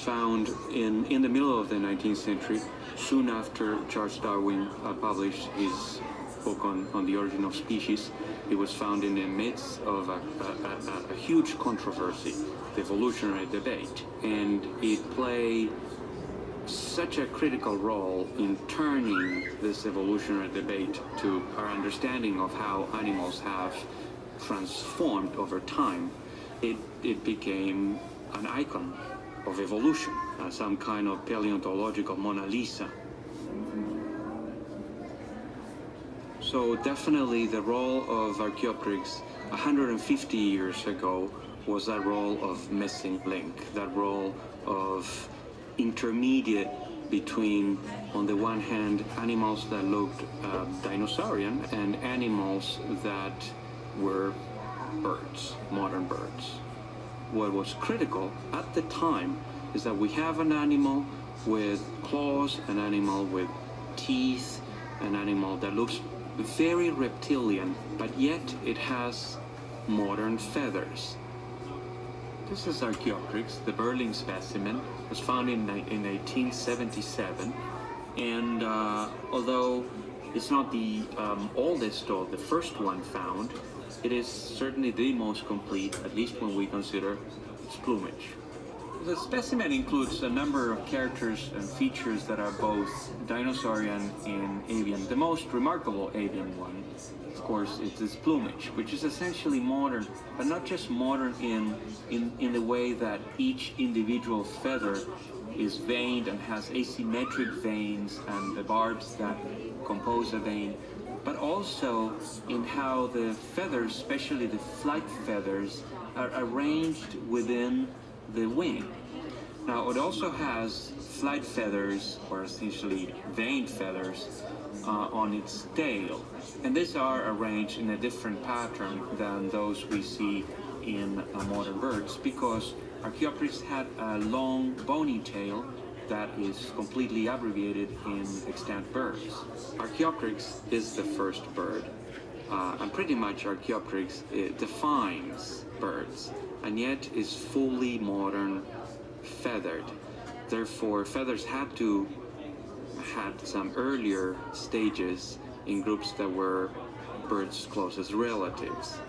found in the middle of the 19th century, soon after Charles Darwin published his book on the origin of species. It was found in the midst of a huge controversy, the evolutionary debate, and it played such a critical role in turning this evolutionary debate to our understanding of how animals have transformed over time. It became an icon of evolution, some kind of paleontological Mona Lisa. So definitely the role of Archaeopteryx 150 years ago was that role of missing link, that role of intermediate between, on the one hand, animals that looked dinosaurian and animals that were birds, modern birds. What was critical at the time is that we have an animal with claws, an animal with teeth, an animal that looks very reptilian, but yet it has modern feathers. This is Archaeopteryx, the Berlin specimen. It was found in 1877, and although it's not the oldest or the first one found, it is certainly the most complete, at least when we consider its plumage. The specimen includes a number of characters and features that are both dinosaurian and avian. The most remarkable avian one, of course, is its plumage, which is essentially modern, but not just modern in the way that each individual feather is veined and has asymmetric veins and the barbs that compose a vein, but also in how the feathers, especially the flight feathers, are arranged within the wing. Now it also has flight feathers, or essentially veined feathers, on its tail, and these are arranged in a different pattern than those we see in modern birds, because Archaeopteryx had a long bony tail that is completely abbreviated in extant birds. Archaeopteryx is the first bird, and pretty much Archaeopteryx defines birds, and yet is fully modern, feathered. Therefore, feathers had some earlier stages in groups that were birds' closest relatives.